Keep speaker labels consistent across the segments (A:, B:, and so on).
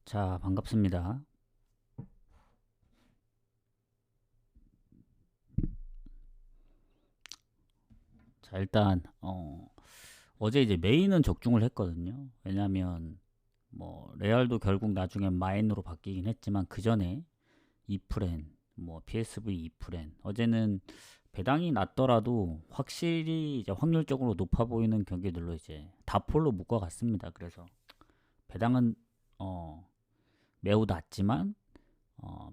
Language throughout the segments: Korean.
A: 자, 반갑습니다. 자, 일단 어제 이제 메인은 적중을 했거든요. 왜냐면 뭐 레알도 결국 나중에 마인으로 바뀌긴 했지만 그 전에 이프렌, 뭐 PSV 이프렌 어제는 배당이 낮더라도 확실히 이제 확률적으로 높아 보이는 경기들로 이제 다폴로 묶어갔습니다. 그래서 배당은 매우 낮지만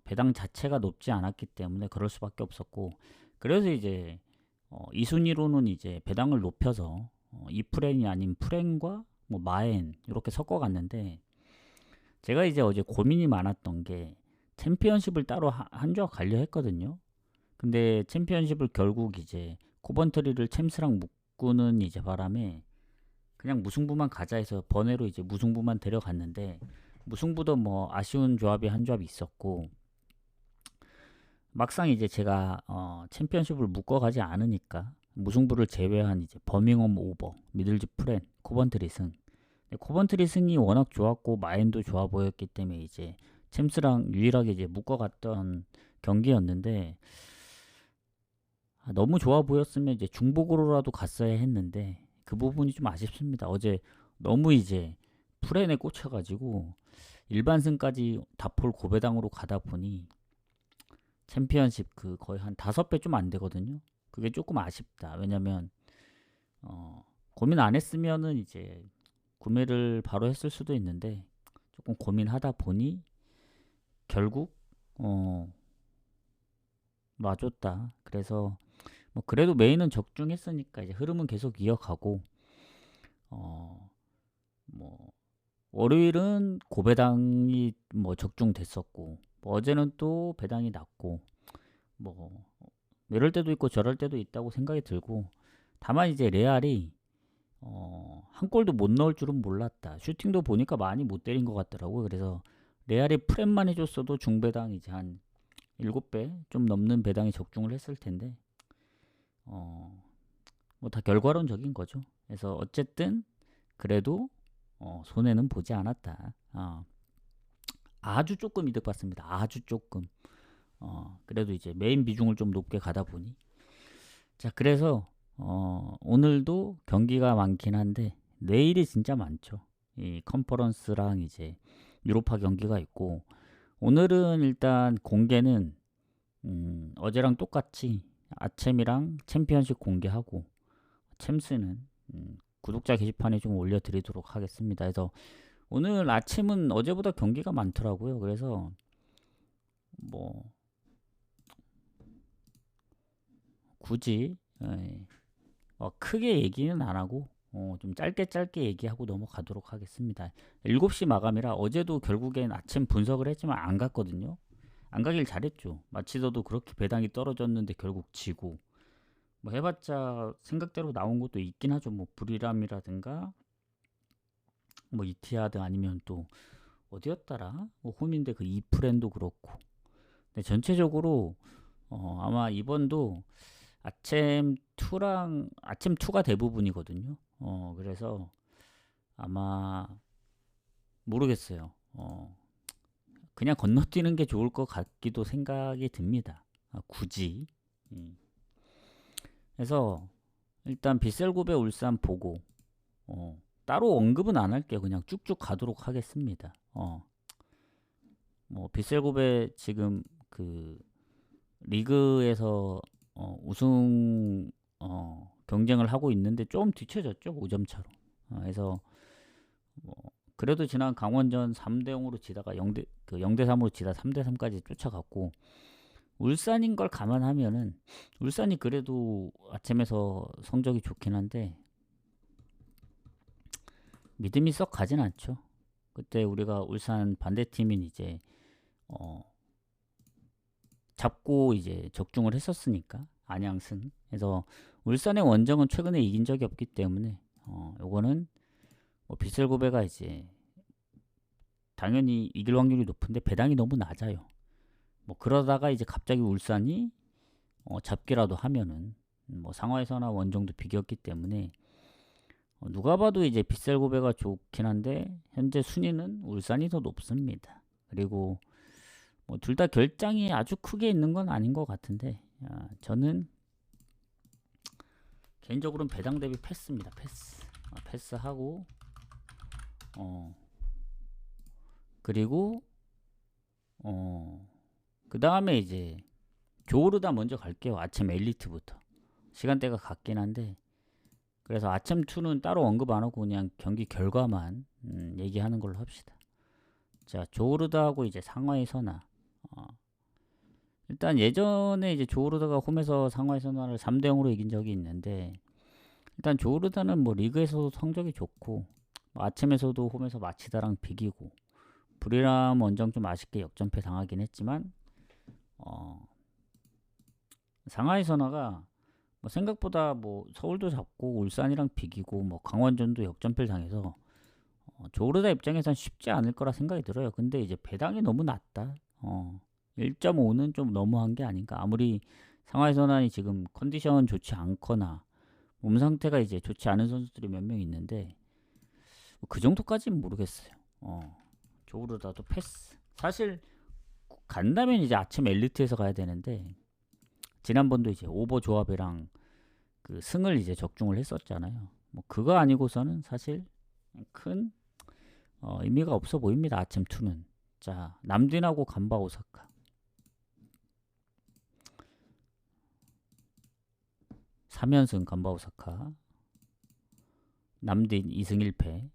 A: 배당 자체가 높지 않았기 때문에 그럴 수밖에 없었고, 그래서 이제 2순위로는 이제 배당을 높여서 이 프렌이 아닌 프렌과 뭐 마엔 이렇게 섞어갔는데, 제가 이제 어제 고민이 많았던 게 챔피언십을 따로 한 조각 가려 했거든요. 근데 챔피언십을 결국 이제 코번트리를 챔스랑 묶고는 이제 바람에 그냥 무승부만 가자 해서 번외로 이제 무승부만 데려갔는데, 무승부도 뭐 아쉬운 조합이 한 조합이 있었고, 막상 이제 제가 챔피언십을 묶어가지 않으니까 무승부를 제외한 이제 버밍엄 오버, 미들즈 프렌, 코번트리 승. 코번트리 승이 워낙 좋았고 마인도 좋아 보였기 때문에 이제 챔스랑 유일하게 이제 묶어갔던 경기였는데, 너무 좋아 보였으면 이제 중복으로라도 갔어야 했는데 그 부분이 좀 아쉽습니다. 어제 너무 이제 프렌에 꽂혀가지고 일반승까지 다폴 고배당으로 가다 보니 챔피언십 그 거의 한 5배 좀 안 되거든요. 그게 조금 아쉽다. 왜냐면 고민 안 했으면은 이제 구매를 바로 했을 수도 있는데, 조금 고민하다 보니 결국 어 놔줬다. 그래서 뭐 그래도 메인은 적중했으니까 이제 흐름은 계속 이어가고, 뭐 월요일은 고배당이 뭐 적중됐었고, 뭐 어제는 또 배당이 낮고, 뭐 이럴 때도 있고 저럴 때도 있다고 생각이 들고, 다만 이제 레알이 한 골도 못 넣을 줄은 몰랐다. 슈팅도 보니까 많이 못 때린 것 같더라고요. 그래서 레알이 프랩만 해줬어도 중배당 이제 한 7배 좀 넘는 배당이 적중을 했을 텐데, 뭐 다 결과론적인 거죠. 그래서 어쨌든 그래도 손해는 보지 않았다. 아주 조금 이득 봤습니다. 아주 조금. 그래도 이제 메인 비중을 좀 높게 가다 보니. 자, 그래서 오늘도 경기가 많긴 한데 내일이 진짜 많죠. 이 컨퍼런스랑 이제 유로파 경기가 있고, 오늘은 일단 공개는 어제랑 똑같이 아챔이랑 챔피언십 공개하고, 챔스는 구독자 게시판에 좀 올려드리도록 하겠습니다. 그래서 오늘 아침은 어제보다 경기가 많더라고요. 그래서 뭐 굳이 크게 얘기는 안 하고 좀 짧게 짧게 얘기하고 넘어가도록 하겠습니다. 7시 마감이라 어제도 결국엔 아침 분석을 했지만 안 갔거든요. 안 가길 잘했죠. 마치더도 그렇게 배당이 떨어졌는데 결국 지고, 뭐 해봤자 생각대로 나온 것도 있긴 하죠. 뭐 불이람이라든가 뭐 이티하드, 아니면 또 어디였더라? 뭐 홈인데 그 이프렌도 그렇고. 근데 전체적으로 아마 이번도 아침 2가 대부분이거든요. 그래서 아마 모르겠어요. 그냥 건너뛰는 게 좋을 것 같기도 생각이 듭니다. 굳이. 음. 그래서 일단 빗셀고베 울산 보고 따로 언급은 안 할게요. 그냥 쭉쭉 가도록 하겠습니다. 뭐 빗셀고베 지금 그 리그에서 우승 경쟁을 하고 있는데 좀 뒤쳐졌죠. 5점 차로. 그래서 뭐 그래도 지난 강원전 3대 0으로 지다가 0대 3으로 지다 3대 3까지 쫓아갔고, 울산인 걸 감안하면은 울산이 그래도 아침에서 성적이 좋긴 한데 믿음이 썩 가진 않죠. 그때 우리가 울산 반대팀인 이제 어 잡고 이제 적중을 했었으니까, 안양승. 그래서 울산의 원정은 최근에 이긴 적이 없기 때문에 요거는 뭐 비슬고베가 이제 당연히 이길 확률이 높은데 배당이 너무 낮아요. 뭐 그러다가 이제 갑자기 울산이 잡기라도 하면은 뭐 상하에서나 원정도 비겼기 때문에 누가 봐도 이제 빗셀고배가 좋긴 한데 현재 순위는 울산이 더 높습니다. 그리고 뭐 둘 다 결장이 아주 크게 있는 건 아닌 것 같은데 저는 개인적으로는 배당 대비 패스입니다. 패스. 패스하고 그리고 그 다음에 이제 조르다 먼저 갈게요. 아침 엘리트부터. 시간대가 같긴 한데 그래서 아침 2는 따로 언급 안 하고 그냥 경기 결과만 얘기하는 걸로 합시다. 자, 조르다하고 이제 상하이 선화. 일단 예전에 이제 조르다가 홈에서 상하이 선화를 3대 0으로 이긴 적이 있는데 일단 조르다는 뭐 리그에서도 성적이 좋고 뭐 아침에서도 홈에서 마치다랑 비기고 불이람 원정 좀 아쉽게 역전패 당하긴 했지만 상하이 선화가 뭐 생각보다 뭐 서울도 잡고 울산이랑 비기고 뭐 강원전도 역전패를 당해서 조르다 입장에선 쉽지 않을 거라 생각이 들어요. 근데 이제 배당이 너무 낮다. 1.5는 좀 너무한 게 아닌가. 아무리 상하이 선환이 지금 컨디션 좋지 않거나 몸 상태가 이제 좋지 않은 선수들이 몇 명 있는데 그 정도까지는 모르겠어요. 조르다도 패스. 사실 간다면 이제 아침 엘리트에서 가야 되는데 지난번도 이제 오버 조합이랑 그 승을 이제 적중을 했었잖아요. 뭐 그거 아니고서는 사실 큰 의미가 없어 보입니다. 아침 2는. 자, 남딘하고 간바 오사카. 3연승 간바 오사카. 남딘 2승 1패.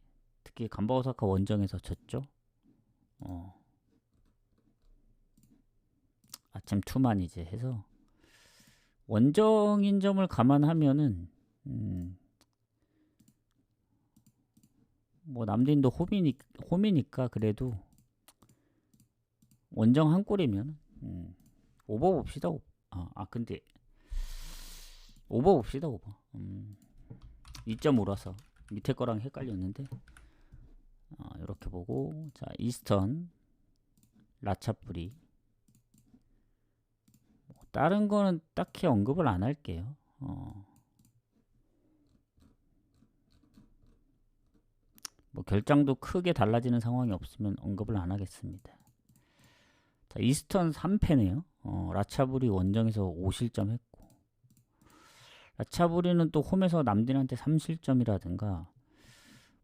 A: 특히 간바 오사카 원정에서 졌죠. 아침 2만 이제 해서 원정인 점을 감안하면은 뭐 남딘도 홈이니까 그래도 원정 한 골이면 오버 봅시다. 근데 오버 봅시다. 오버. 2.5라서 밑에 거랑 헷갈렸는데 이렇게 보고 자 이스턴 라차뿌리 다른 거는 딱히 언급을 안 할게요. 뭐 결장도 크게 달라지는 상황이 없으면 언급을 안 하겠습니다. 자, 이스턴 3패네요. 라차부리 원정에서 5실점 했고 라차부리는 또 홈에서 남딘한테 3실점이라든가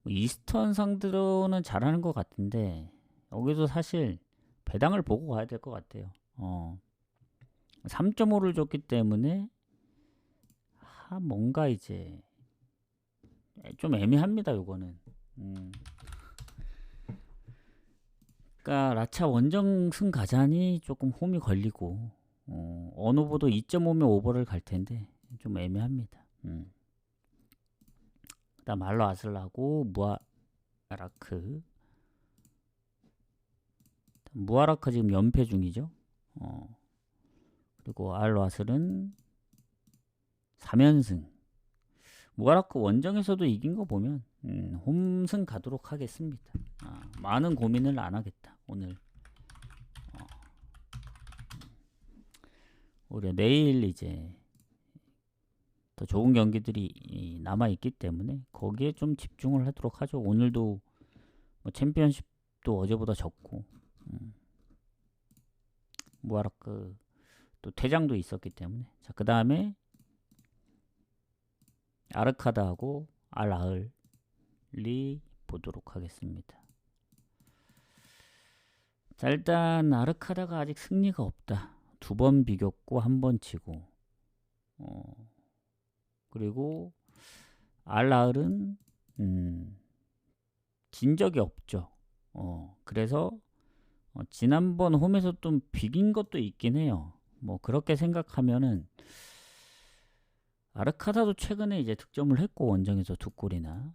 A: 뭐 이스턴 상대로는 잘하는 것 같은데 여기도 사실 배당을 보고 가야 될 것 같아요. 3.5를 줬기 때문에 뭔가 이제 좀 애매합니다. 요거는. 그러니까 라차 원정승 가자니 조금 홈이 걸리고 언오버도 2.5면 오버를 갈 텐데 좀 애매합니다. 그다음 알로 아슬라고 무아라크. 무아라크 지금 연패 중이죠. 그리고 알로 아슬은 3연승. 무아라크 원정에서도 이긴 거 보면 홈승 가도록 하겠습니다. 많은 고민을 안 하겠다. 오늘 우리 내일 이제 더 좋은 경기들이 남아 있기 때문에 거기에 좀 집중을 하도록 하죠. 오늘도 뭐 챔피언십도 어제보다 적고 무아라크 또 퇴장도 있었기 때문에 자 그 다음에 아르카다하고 알아을리 보도록 하겠습니다. 자 일단 아르카다가 아직 승리가 없다. 2번 비겼고 1번 치고 그리고 알아을은 진 적이 없죠. 그래서 지난번 홈에서 좀 비긴 것도 있긴 해요. 뭐 그렇게 생각하면은 아르카다도 최근에 이제 득점을 했고 원정에서 2골이나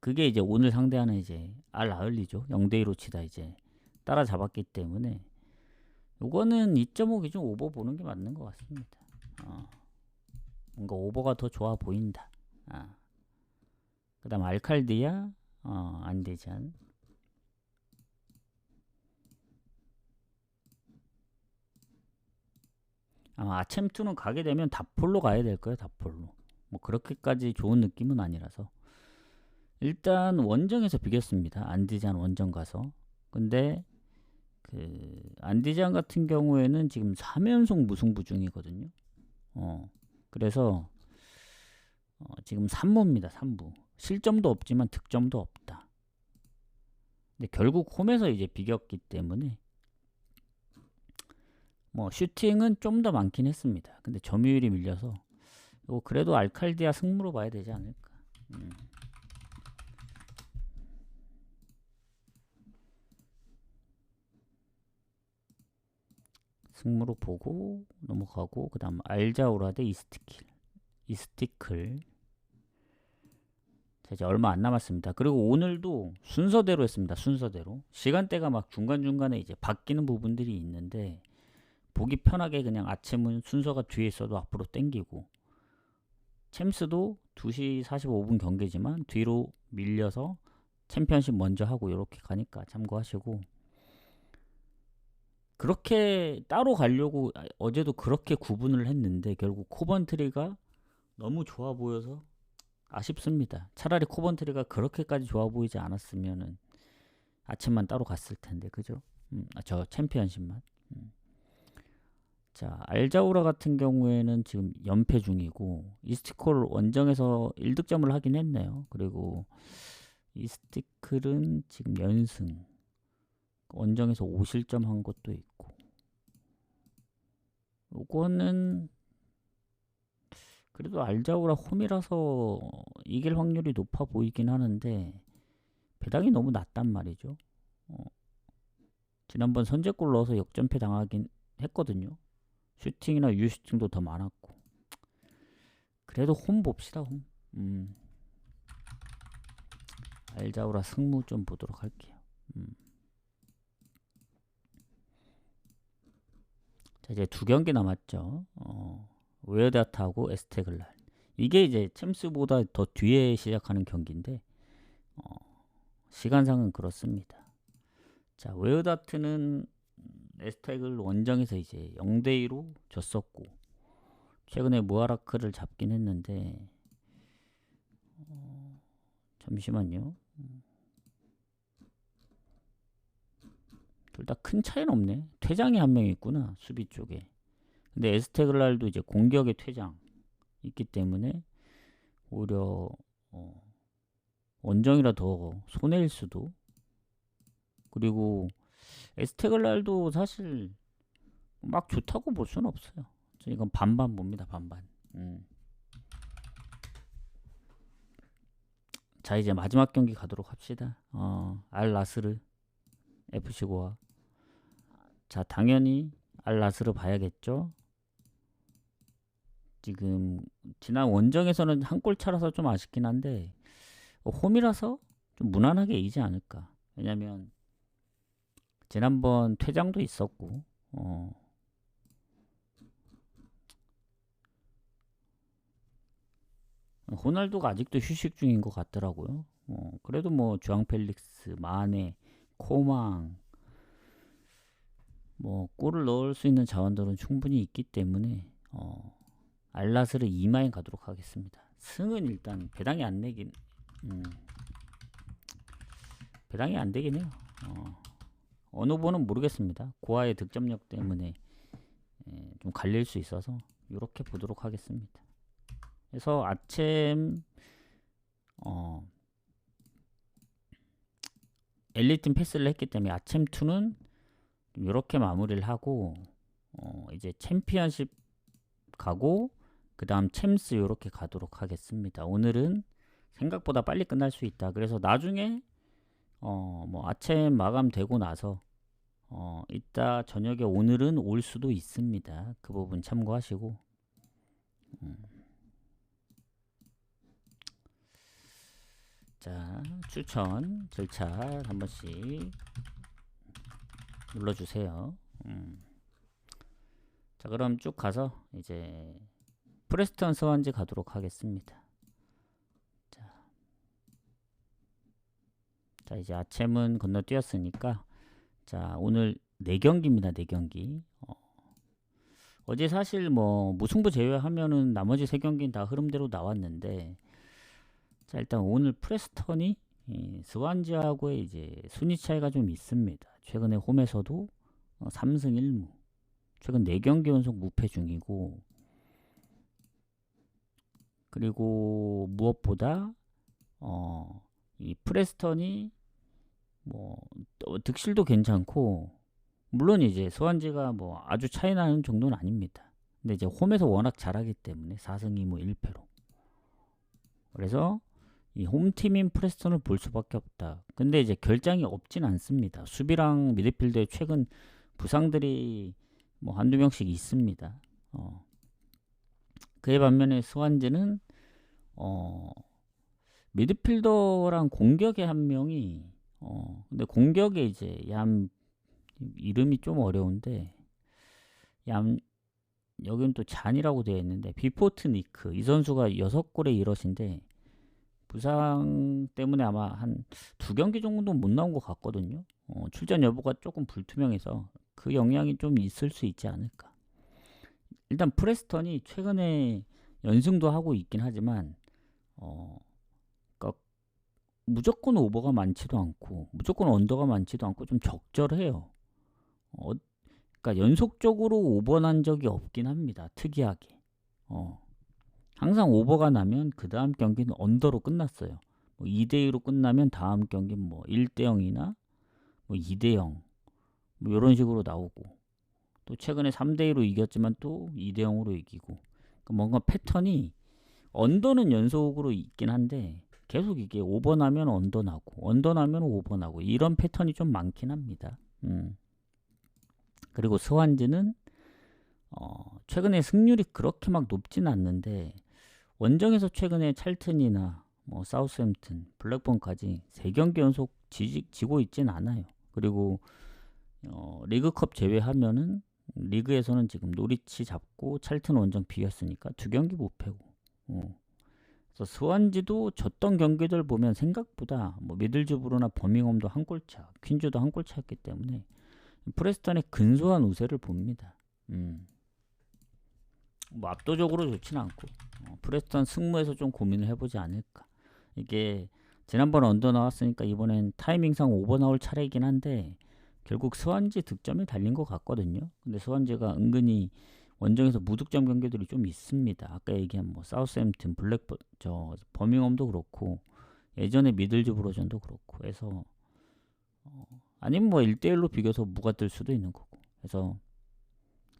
A: 그게 이제 오늘 상대하는 이제 알아을리죠. 0대2로 치다 이제 따라잡았기 때문에 요거는 2.5 기준 오버 보는 게 맞는 것 같습니다. 뭔가 오버가 더 좋아 보인다. 그 다음 알칼디아 안데잔. 아마 아챔2는 가게 되면 다폴로 가야 될 거예요. 다폴로. 뭐 그렇게까지 좋은 느낌은 아니라서 일단 원정에서 비겼습니다. 안디잔 원정 가서. 근데 그 안디잔 같은 경우에는 지금 3연속 무승부 중이거든요. 그래서 지금 3무입니다. 3무. 실점도 없지만 득점도 없다. 근데 결국 홈에서 이제 비겼기 때문에 뭐 슈팅은 좀 더 많긴 했습니다. 근데 점유율이 밀려서 이거 그래도 알칼디아 승무로 봐야 되지 않을까. 승무로 보고 넘어가고 그 다음 알자우라 대 이스티클. 자, 이제 얼마 안 남았습니다. 그리고 오늘도 순서대로 했습니다. 순서대로. 시간대가 막 중간중간에 이제 바뀌는 부분들이 있는데 보기 편하게 그냥 아침은 순서가 뒤에 있어도 앞으로 땡기고, 챔스도 2시 45분 경기지만 뒤로 밀려서 챔피언십 먼저 하고 이렇게 가니까 참고하시고, 그렇게 따로 가려고 어제도 그렇게 구분을 했는데 결국 코번트리가 너무 좋아 보여서 아쉽습니다. 차라리 코번트리가 그렇게까지 좋아 보이지 않았으면은 아침만 따로 갔을 텐데, 그죠? 저 챔피언십만. 자, 알자우라 같은 경우에는 지금 연패 중이고, 이스티콜 원정에서 1득점을 하긴 했네요. 그리고 이스티클은 지금 연승, 원정에서 5실점 한 것도 있고, 요거는 그래도 알자우라 홈이라서 이길 확률이 높아 보이긴 하는데 배당이 너무 낮단 말이죠. 지난번 선제골 넣어서 역전패 당하긴 했거든요. 슈팅이나 유슈팅도 더 많았고. 그래도 홈 봅시다. 홈. 알자우라 승무 좀 보도록 할게요. 자, 이제 2경기 남았죠. 웨어다트하고 에스테글랄. 이게 이제 챔스보다 더 뒤에 시작하는 경기인데 시간상은 그렇습니다. 자, 웨어다트는 에스테글 원정에서 이제 0대2로 졌었고, 최근에 무아라크를 잡긴 했는데 잠시만요. 둘 다 큰 차이는 없네. 퇴장이 한 명 있구나, 수비 쪽에. 근데 에스테글랄도 이제 공격의 퇴장 있기 때문에 오히려 원정이라 더 손해일 수도. 그리고 에스테글랄도 사실 막 좋다고 볼 수는 없어요. 이건 반반 봅니다. 반반. 자, 이제 마지막 경기 가도록 합시다. 알 나스르 FC 고아. 자, 당연히 알 나스르 봐야겠죠. 지금 지난 원정에서는 한 골 차라서 좀 아쉽긴 한데 홈이라서 좀 무난하게 이기지 않을까. 왜냐면 지난번 퇴장도 있었고 호날두가 아직도 휴식 중인 것 같더라고요. 그래도 뭐 주앙 펠릭스, 마네, 코망 뭐 골을 넣을 수 있는 자원들은 충분히 있기 때문에 알라스를 2마인 가도록 하겠습니다. 승은 일단 배당이 안 내긴 배당이 안 되긴 해요. 어느 번은 모르겠습니다. 고아의 득점력 때문에 좀 갈릴 수 있어서 이렇게 보도록 하겠습니다. 그래서 아침 엘리팀 패스를 했기 때문에 아침 2는 이렇게 마무리를 하고 이제 챔피언십 가고 그 다음 챔스 이렇게 가도록 하겠습니다. 오늘은 생각보다 빨리 끝날 수 있다. 그래서 나중에 뭐 아침 마감되고 나서 이따 저녁에 오늘은 올 수도 있습니다. 그 부분 참고하시고 자, 추천 절차 한 번씩 눌러주세요. 자, 그럼 쭉 가서 이제 프레스턴 스완지 가도록 하겠습니다. 자, 이제 아침은 건너뛰었으니까 자, 오늘 4경기입니다. 4경기. 어제 사실 뭐 무승부 제외하면은 나머지 세 경기는 다 흐름대로 나왔는데, 자 일단 오늘 프레스턴이 스완지하고의 이제 순위 차이가 좀 있습니다. 최근에 홈에서도 3승 1무, 최근 4경기 연속 무패 중이고, 그리고 무엇보다 이 프레스턴이 뭐 득실도 괜찮고, 물론 이제 스완지가 뭐 아주 차이 나는 정도는 아닙니다. 근데 이제 홈에서 워낙 잘하기 때문에 4승 2무 1패로, 그래서 이 홈팀인 프레스턴을 볼 수밖에 없다. 근데 이제 결장이 없진 않습니다. 수비랑 미드필더에 최근 부상들이 뭐 한두 명씩 있습니다. 그에 반면에 스완지는 미드필더랑 공격에 한 명이 근데 공격에 이제 이름이 좀 어려운데, 여기는 또 잔이라고 되어 있는데, 비포트 니크 이 선수가 6골에 1엇인데 부상 때문에 아마 한 2경기 정도 못 나온 것 같거든요. 출전 여부가 조금 불투명해서 그 영향이 좀 있을 수 있지 않을까. 일단 프레스턴이 최근에 연승도 하고 있긴 하지만 그러니까 무조건 오버가 많지도 않고 무조건 언더가 많지도 않고 좀 적절해요. 그러니까 연속적으로 오버 난 적이 없긴 합니다. 특이하게. 항상 오버가 나면 그 다음 경기는 언더로 끝났어요. 뭐 2대2로 끝나면 다음 경기는 뭐 1대0이나 뭐 2대0 뭐 이런 식으로 나오고, 또 최근에 3대2로 이겼지만 또 2대0으로 이기고, 그러니까 뭔가 패턴이 언더는 연속으로 있긴 한데 계속 이게 오버 나면 언더 나고 언더 나면 오버 나고 이런 패턴이 좀 많긴 합니다. 그리고 스완지는 최근에 승률이 그렇게 막 높진 않는데 원정에서 최근에 찰튼이나 뭐 사우스햄튼, 블랙번까지 3경기 연속 지고 있진 않아요. 그리고 리그컵 제외하면은 리그에서는 지금 노리치 잡고 찰튼 원정 비겼으니까 2경기 못 패고. 그래서 스완지도 졌던 경기들 보면 생각보다 뭐 미들즈브로나 버밍엄도 한 골차, 퀸즈도 한 골차였기 때문에 프레스턴의 근소한 우세를 봅니다. 뭐 압도적으로 좋지는 않고 프레스턴 승무에서 좀 고민을 해보지 않을까. 이게 지난번 언더 나왔으니까 이번엔 타이밍상 오버 나올 차례이긴 한데 결국 스완지 득점이 달린 것 같거든요. 근데 스완지가 은근히 원정에서 무득점 경기들이 좀 있습니다. 아까 얘기한 뭐 사우스햄튼, 버밍엄도 그렇고 예전에 미들즈브로전도 그렇고 해서 아니면 뭐 1대1로 비겨서 무가 뜰 수도 있는 거고. 그래서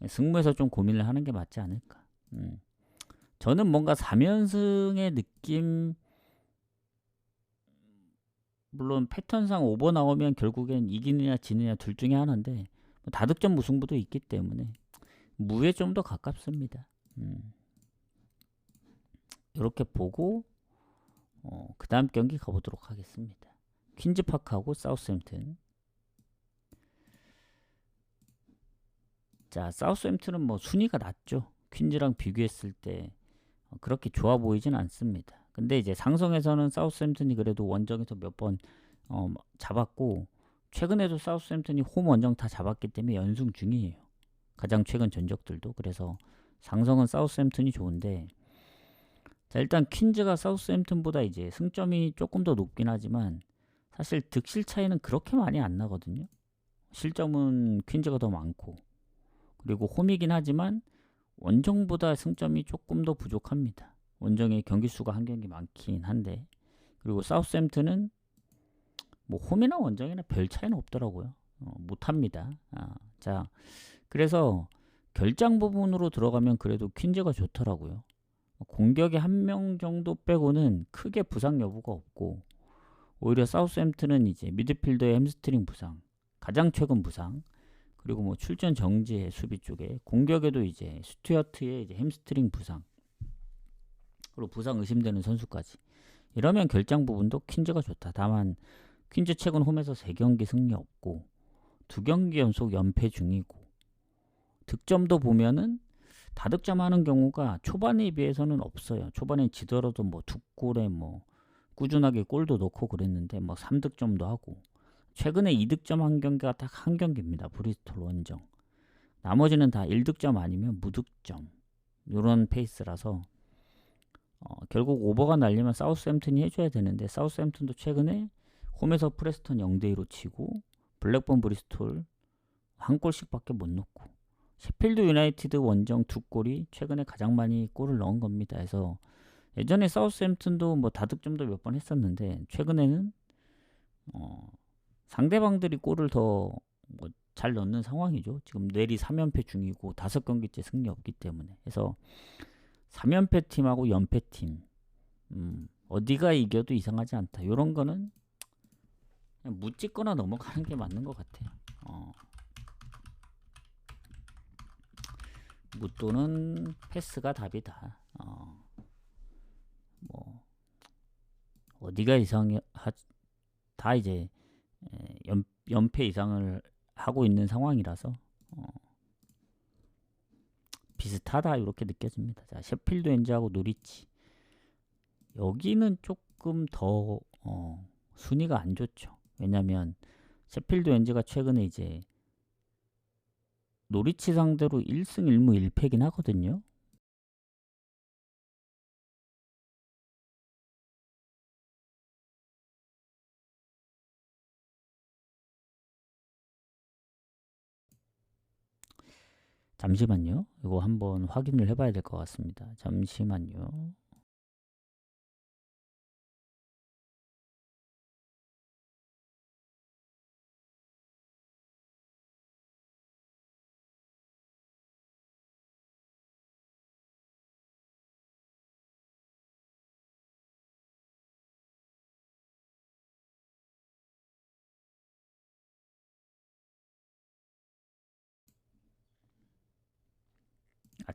A: 승무에서 좀 고민을 하는 게 맞지 않을까. 저는 뭔가 3연승의 느낌, 물론 패턴상 오버 나오면 결국엔 이기느냐 지느냐 둘 중에 하나인데 다득점 무승부도 있기 때문에 무에 좀 더 가깝습니다. 이렇게 보고 그 다음 경기 가보도록 하겠습니다. 퀸즈파크하고 사우스햄튼. 자, 사우스햄튼은 뭐 순위가 낮죠. 퀸즈랑 비교했을 때 그렇게 좋아 보이진 않습니다. 근데 이제 상성에서는 사우스햄튼이 그래도 원정에서 몇 번 잡았고, 최근에도 사우스햄튼이 홈 원정 다 잡았기 때문에 연승 중이에요. 가장 최근 전적들도. 그래서 상성은 사우스햄튼이 좋은데, 자 일단 퀸즈가 사우스햄튼보다 이제 승점이 조금 더 높긴 하지만 사실 득실 차이는 그렇게 많이 안 나거든요. 실점은 퀸즈가 더 많고, 그리고 홈이긴 하지만 원정보다 승점이 조금 더 부족합니다. 원정의 경기 수가 한 경기 많긴 한데, 그리고 사우스햄튼은 뭐 홈이나 원정이나 별 차이는 없더라고요. 못합니다. 자 그래서 결장 부분으로 들어가면 그래도 퀸즈가 좋더라고요. 공격에 한 명 정도 빼고는 크게 부상 여부가 없고, 오히려 사우스햄튼은 이제 미드필더의 햄스트링 부상, 가장 최근 부상, 그리고 뭐 출전 정지의 수비 쪽에, 공격에도 이제 스튜어트의 이제 햄스트링 부상, 그리고 부상 의심되는 선수까지. 이러면 결장 부분도 퀸즈가 좋다. 다만 퀸즈 최근 홈에서 3경기 승리 없고 2경기 연속 연패 중이고, 득점도 보면은 다득점하는 경우가 초반에 비해서는 없어요. 초반에 지더라도 뭐 2골에 뭐 꾸준하게 골도 넣고 그랬는데 뭐 3득점도 하고, 최근에 2득점 한 경기가 딱 한 경기입니다. 브리스톨 원정. 나머지는 다 1득점 아니면 무득점 이런 페이스라서 결국 오버가 날리면 사우스햄튼이 해줘야 되는데 사우스햄튼도 최근에 홈에서 프레스턴 0대2로 치고 블랙번 브리스톨 한 골씩밖에 못 넣고 셰필드 유나이티드 원정 2골이 최근에 가장 많이 골을 넣은 겁니다. 그래서 예전에 사우스햄튼도 뭐 다득점도 몇 번 했었는데 최근에는 상대방들이 골을 더 잘 넣는 상황이죠. 지금 내리 3연패 중이고 5경기째 승리 없기 때문에. 그래서 3연패 팀하고 연패 팀 어디가 이겨도 이상하지 않다. 이런 거는 그냥 묻찍거나 넘어가는 게 맞는 것 같아요. 묻도는 패스가 답이다. 뭐 어디가 이상해 다 이제 연패 이상을 하고 있는 상황이라서 비슷하다 이렇게 느껴집니다. 자, 셰필드 웬즈하고 노리치 여기는 조금 더 순위가 안 좋죠. 왜냐면 셰필드 웬즈가 최근에 이제 노리치 상대로 1승 1무 1패긴 하거든요. 잠시만요. 이거 한번 확인을 해봐야 될 것 같습니다. 잠시만요.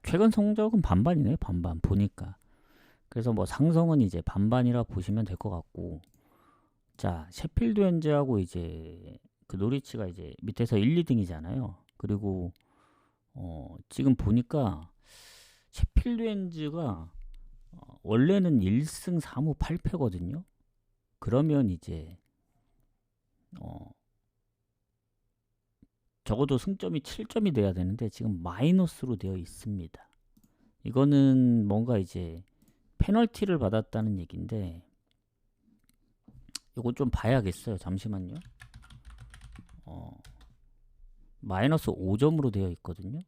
A: 최근 성적은 반반이네요. 반반 보니까. 그래서 뭐 상성은 이제 반반이라 보시면 될 것 같고, 자 셰필드 웬즈하고 이제 그 노리치가 이제 밑에서 1, 2등이잖아요. 그리고 지금 보니까 셰필드 웬즈가 원래는 1승 4무 8패거든요. 그러면 이제 적어도 승점이 7점이 돼야 되는데 지금 마이너스로 되어 있습니다. 이거는 뭔가 이제 페널티를 받았다는 얘기인데 이거 좀 봐야겠어요. 잠시만요. 마이너스 5점으로 되어 있거든요.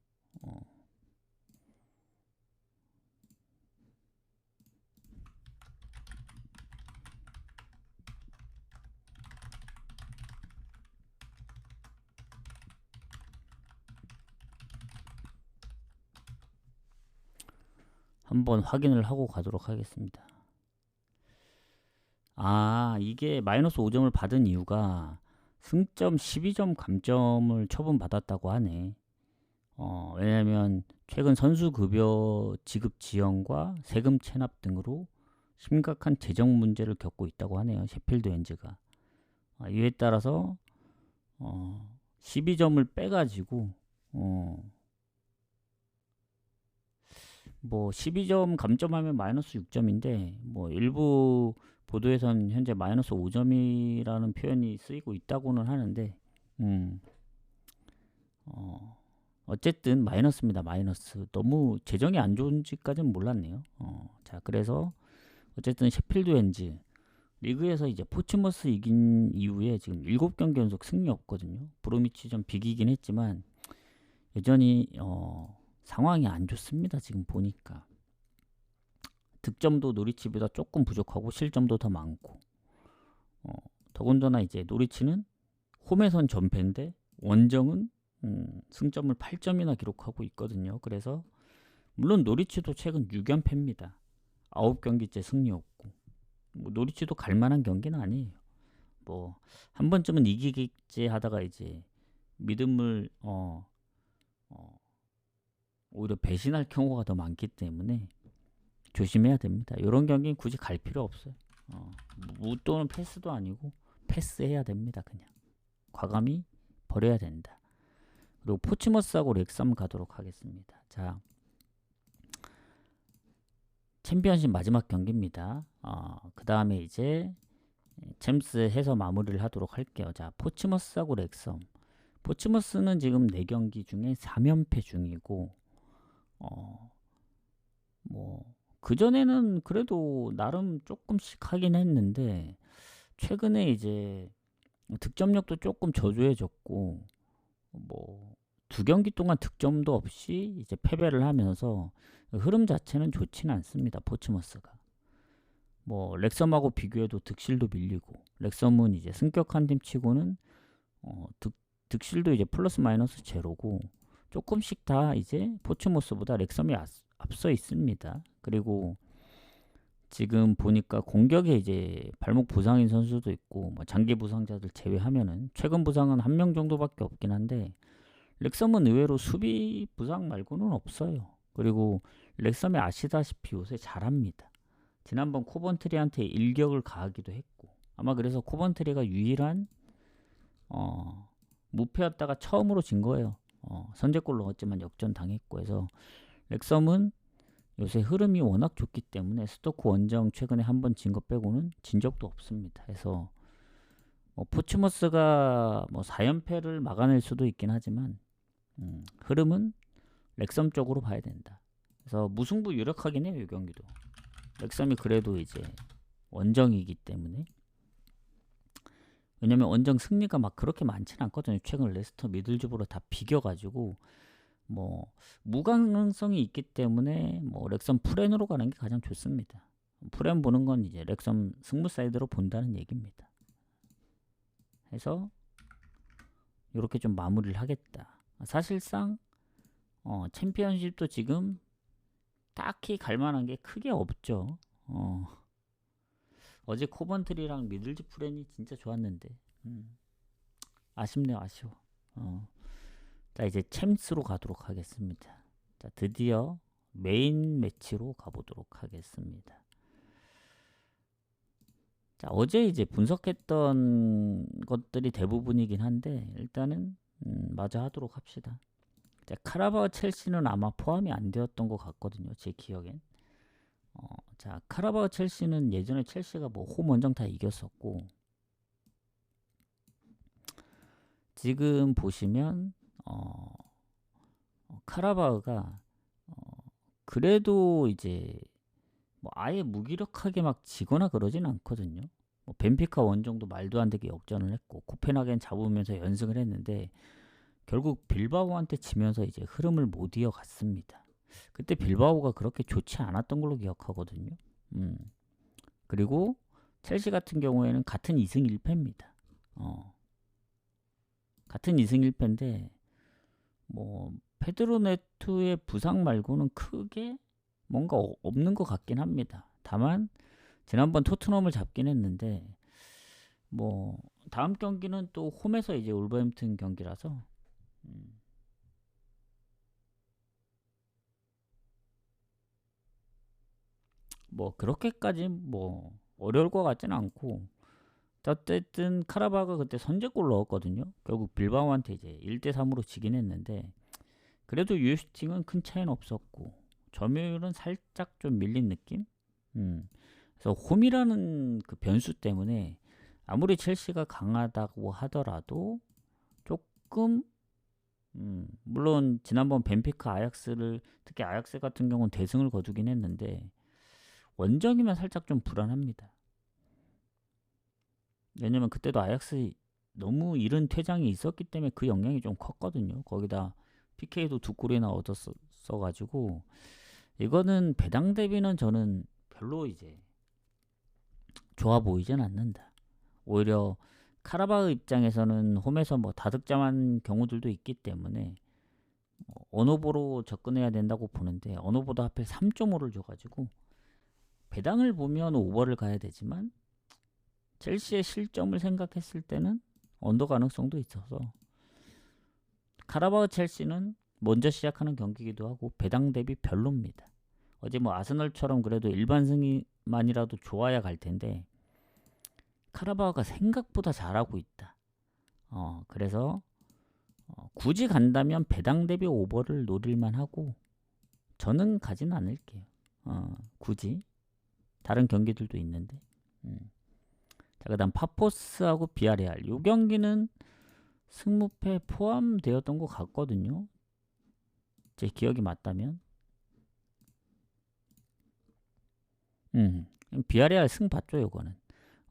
A: 한번 확인을 하고 가도록 하겠습니다. 이게 마이너스 5점을 받은 이유가 승점 12점 감점을 처분받았다고 하네. 왜냐면 최근 선수급여 지급 지연과 세금 체납 등으로 심각한 재정 문제를 겪고 있다고 하네요. 셰필드 웬즈가. 이에 따라서 12점을 빼가지고 뭐 12점 감점하면 마이너스 6점인데 뭐 일부 보도에선 현재 마이너스 5점이라는 표현이 쓰이고 있다고는 하는데 어쨌든 마이너스입니다. 마이너스. 너무 재정이 안 좋은지까지는 몰랐네요. 자 그래서 어쨌든 셰필드 웬즈 리그에서 이제 포츠머스 이긴 이후에 지금 7경기 연속 승리 없거든요. 브로미치 좀 비기긴 했지만 여전히 상황이 안 좋습니다. 지금 보니까 득점도 노리치보다 조금 부족하고 실점도 더 많고 더군다나 이제 노리치는 홈에선 전패인데 원정은 승점을 8점이나 기록하고 있거든요. 그래서 물론 노리치도 최근 6연패입니다. 9경기째 승리 없고 뭐 노리치도 갈만한 경기는 아니에요. 뭐 한 번쯤은 이기겠지 하다가 이제 믿음을 오히려 배신할 경우가 더 많기 때문에 조심해야 됩니다. 이런 경기는 굳이 갈 필요 없어요. 무또는 패스도 아니고 패스해야 됩니다. 그냥 과감히 버려야 된다. 그리고 포츠머스하고 렉삼 가도록 하겠습니다. 자, 챔피언십 마지막 경기입니다. 그 다음에 이제 챔스 해서 마무리를 하도록 할게요. 자, 포츠머스하고 렉섬. 포츠머스는 지금 4경기 중에 3연패 중이고 뭐 그전에는 그래도 나름 조금씩 하긴 했는데 최근에 이제 득점력도 조금 저조해졌고 뭐 2경기 동안 득점도 없이 이제 패배를 하면서 흐름 자체는 좋지는 않습니다. 포츠머스가. 뭐 렉섬하고 비교해도 득실도 밀리고 렉섬은 이제 승격한 팀 치고는 득실도 이제 플러스 마이너스 제로고 조금씩 다 이제 포츠머스보다 렉섬이 앞서 있습니다. 그리고 지금 보니까 공격에 이제 발목 부상인 선수도 있고 뭐 장기 부상자들 제외하면은 최근 부상은 1명 정도밖에 없긴 한데 렉섬은 의외로 수비 부상 말고는 없어요. 그리고 렉섬이 아시다시피 요새 잘합니다. 지난번 코번트리한테 일격을 가하기도 했고 아마 그래서 코번트리가 유일한 무패였다가 처음으로 진 거예요. 선제골 넣었지만 역전당했고 해서 렉섬은 요새 흐름이 워낙 좋기 때문에 스토크 원정 최근에 한번 진 거 빼고는 진 적도 없습니다. 해서 포츠머스가 뭐 4연패를 막아낼 수도 있긴 하지만 흐름은 렉섬 쪽으로 봐야 된다. 그래서 무승부 유력하긴 해요. 이 경기도. 렉섬이 그래도 이제 원정이기 때문에 왜냐면 원정 승리가 막 그렇게 많지는 않거든요. 최근 레스터 미들즈보로 다 비겨가지고 뭐 무가능성이 있기 때문에 뭐 렉섬 프렌으로 가는 게 가장 좋습니다. 프렌 보는 건 이제 렉섬 승부 사이드로 본다는 얘기입니다. 해서 이렇게 좀 마무리를 하겠다. 사실상 챔피언십도 지금 딱히 갈만한 게 크게 없죠. 어제 코번트리랑 미들즈 프렌이 진짜 좋았는데 아쉽네요. 아쉬워. 자 이제 챔스로 가도록 하겠습니다. 자 드디어 메인 매치로 가보도록 하겠습니다. 자 어제 이제 분석했던 것들이 대부분이긴 한데 일단은 마저 하도록 합시다. 자 카라바오 첼시는 아마 포함이 안 되었던 것 같거든요. 제 기억엔. 자 카라바오 첼시는 예전에 첼시가 뭐 홈 원정 다 이겼었고 지금 보시면 카라바오가 그래도 이제 뭐 아예 무기력하게 막 지거나 그러진 않거든요. 뭐 벤피카 원정도 말도 안 되게 역전을 했고 코펜하겐 잡으면서 연승을 했는데 결국 빌바오한테 지면서 이제 흐름을 못 이어갔습니다. 그때 빌바오가 그렇게 좋지 않았던 걸로 기억하거든요. 그리고 첼시 같은 경우에는 같은 2승 1패입니다. 같은 2승 1패인데 뭐 페드로 네투의 부상 말고는 크게 뭔가 없는 것 같긴 합니다. 다만 지난번 토트넘을 잡긴 했는데 뭐 다음 경기는 또 홈에서 이제 울버햄튼 경기라서 뭐 그렇게까지 뭐 어려울 것 같지는 않고 어쨌든 카라바가 그때 선제골 넣었거든요. 결국 빌바오한테 이제 1대3으로 지긴 했는데 그래도 유효슈팅은 큰 차이는 없었고 점유율은 살짝 좀 밀린 느낌? 그래서 홈이라는 그 변수 때문에 아무리 첼시가 강하다고 하더라도 조금 물론 지난번 벤피카 아약스를 특히 아약스 같은 경우는 대승을 거두긴 했는데 원정이면 살짝 좀 불안합니다. 왜냐면 그때도 아약스 너무 이른 퇴장이 있었기 때문에 그 영향이 좀 컸거든요. 거기다 PK도 2골이나 얻었어가지고 이거는 배당 대비는 저는 별로 이제 좋아 보이진 않는다. 오히려 카라바흐 입장에서는 홈에서 뭐 다득점한 경우들도 있기 때문에 언어보로 접근해야 된다고 보는데 언어보도 하필 3.5를 줘가지고 배당을 보면 오버를 가야 되지만 첼시의 실점을 생각했을 때는 언더 가능성도 있어서 카라바오 첼시는 먼저 시작하는 경기이기도 하고 배당 대비 별로입니다. 어제 뭐 아스널처럼 그래도 일반 승리만이라도 좋아야 갈 텐데 카라바오가 생각보다 잘하고 있다. 그래서 굳이 간다면 배당 대비 오버를 노릴만 하고 저는 가진 않을게요. 굳이 다른 경기들도 있는데. 자, 그다음 파포스하고 비아레알. 이 경기는 승무패 포함되었던 것 같거든요. 제 기억이 맞다면. 비아레알 승 봤죠, 요거는.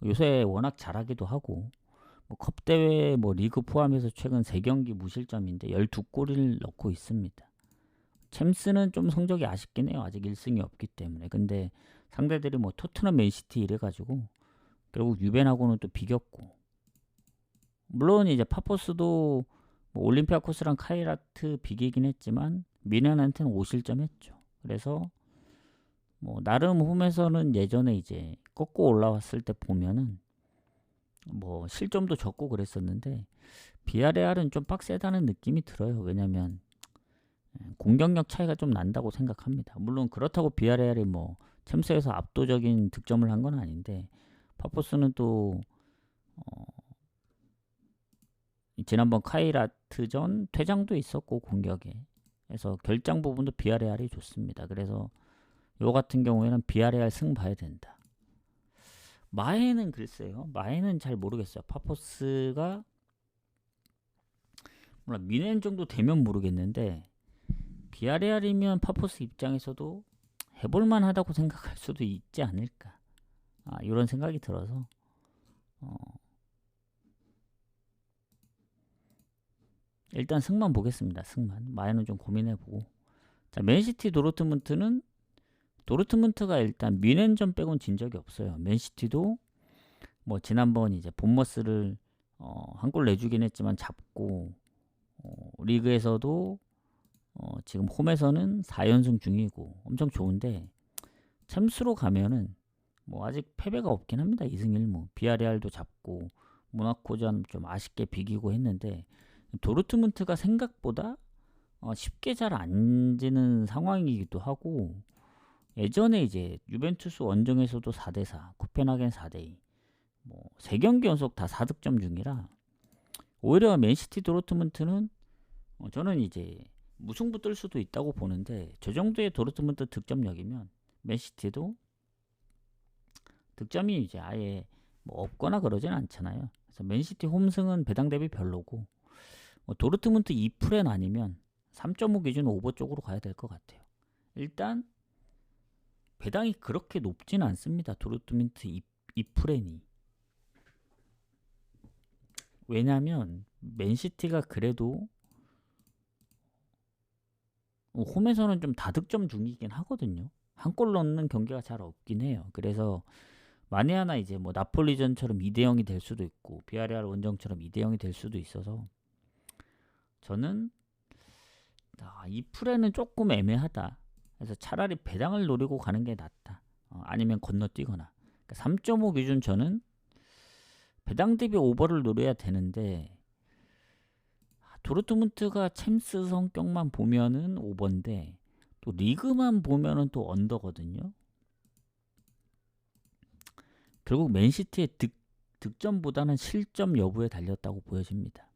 A: 요새 워낙 잘하기도 하고, 뭐 컵대회 뭐 리그 포함해서 최근 3경기 무실점인데 12골을 넣고 있습니다. 챔스는 좀 성적이 아쉽긴 해요. 아직 1승이 없기 때문에. 근데 상대들이 뭐 토트넘, 맨시티 이래가지고 결국 유벤하고는 또 비겼고, 물론 이제 파포스도 뭐 올림피아코스랑 카이라트 비기긴 했지만 미넨한테는 5실점 했죠. 그래서 뭐 나름 홈에서는 예전에 이제 꺾고 올라왔을 때 보면은 뭐 실점도 적고 그랬었는데 비아레알은 좀 빡세다는 느낌이 들어요. 왜냐면 공격력 차이가 좀 난다고 생각합니다. 물론 그렇다고 비아레알이 뭐 챔스에서 압도적인 득점을 한 건 아닌데, 파포스는 또 지난번 카이라트전 퇴장도 있었고 공격에, 그래서 결장 부분도 비아레알이 좋습니다. 그래서 요 같은 경우에는 비아레알 승 봐야 된다. 마에는 글쎄요. 마에는 잘 모르겠어요. 파포스가 물론 미넨 정도 되면 모르겠는데 비아레알이면 파포스 입장에서도 해볼만 하다고 생각할 수도 있지 않을까. 이런 생각이 들어서 일단 승만 보겠습니다. 승만. 마에는 좀 고민해보고. 자, 맨시티 도르트문트가 일단 미넨전 빼곤 진 적이 없어요. 맨시티도 뭐 지난번 이제 본머스를 한 골 내주긴 했지만 잡고, 리그에서도 지금 홈에서는 4연승 중이고 엄청 좋은데, 챔스로 가면은 뭐 아직 패배가 없긴 합니다. 2승 1무. 비아레알도 잡고 모나코전 좀 아쉽게 비기고 했는데, 도르트문트가 생각보다 쉽게 잘 안 지는 상황이기도 하고, 예전에 이제 유벤투스 원정에서도 4대4, 코펜하겐 4대2, 뭐 3경기 연속 다 4득점 중이라 오히려 맨시티 도르트문트는 저는 이제 무승부 뜰 수도 있다고 보는데, 저 정도의 도르트문트 득점력이면 맨시티도 득점이 이제 아예 뭐 없거나 그러진 않잖아요. 그래서 맨시티 홈승은 배당 대비 별로고, 도르트문트 2풀엔 아니면 3.5 기준 오버 쪽으로 가야 될 것 같아요. 일단 배당이 그렇게 높진 않습니다. 도르트문트 2풀엔이. 왜냐면 맨시티가 그래도 홈에서는 좀 다득점 중이긴 하거든요. 한 골 넣는 경기가 잘 없긴 해요. 그래서 만에 하나 이제 뭐 나폴리전처럼 2대0이 될 수도 있고 비아레알 원정처럼 2대0이 될 수도 있어서 저는 이 풀에는 조금 애매하다. 그래서 차라리 배당을 노리고 가는 게 낫다. 아니면 건너뛰거나. 그러니까 3.5 기준 저는 배당 대비 오버를 노려야 되는데, 도르트문트가 챔스 성격만 보면은 오버인데 또 리그만 보면은 또 언더거든요. 결국 맨시티의 득점보다는 실점 여부에 달렸다고 보여집니다.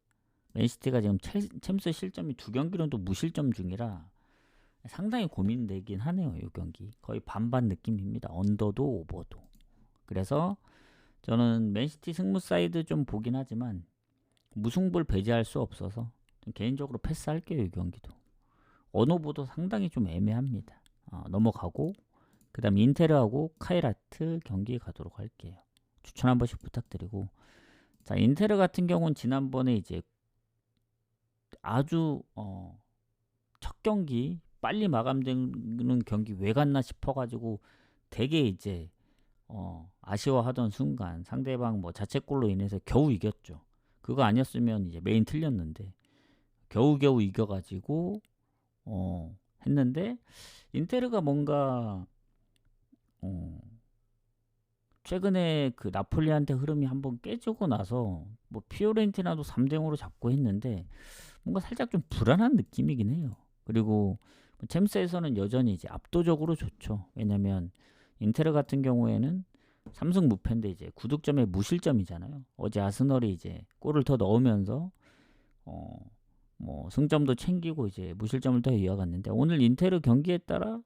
A: 맨시티가 지금 챔스 실점이 2경기는 또 무실점 중이라 상당히 고민되긴 하네요. 이 경기 거의 반반 느낌입니다. 언더도 오버도. 그래서 저는 맨시티 승무 사이드 좀 보긴 하지만 무승부를 배제할 수 없어서 개인적으로 패스할게요. 이 경기도 언어보도 상당히 좀 애매합니다. 넘어가고 그 다음 인테르하고 카이라트 경기 가도록 할게요. 추천 한 번씩 부탁드리고, 자, 인테르 같은 경우는 지난번에 이제 아주 첫 경기 빨리 마감되는 경기 왜 갔나 싶어가지고 되게 이제 아쉬워하던 순간 상대방 뭐 자책골로 인해서 겨우 이겼죠. 그거 아니었으면 이제 메인 틀렸는데 겨우겨우 이겨가지고 했는데, 인테르가 뭔가 최근에 그 나폴리한테 흐름이 한번 깨지고 나서 뭐 피오렌티나도 3대0으로 잡고 했는데 뭔가 살짝 좀 불안한 느낌이긴 해요. 그리고 챔스에서는 여전히 이제 압도적으로 좋죠. 왜냐면 인테르 같은 경우에는 3승 무패인데 이제 9득점에 무실점이잖아요. 어제 아스널이 이제 골을 더 넣으면서 뭐 승점도 챙기고 이제 무실점을 더 이어갔는데, 오늘 인테르 경기에 따라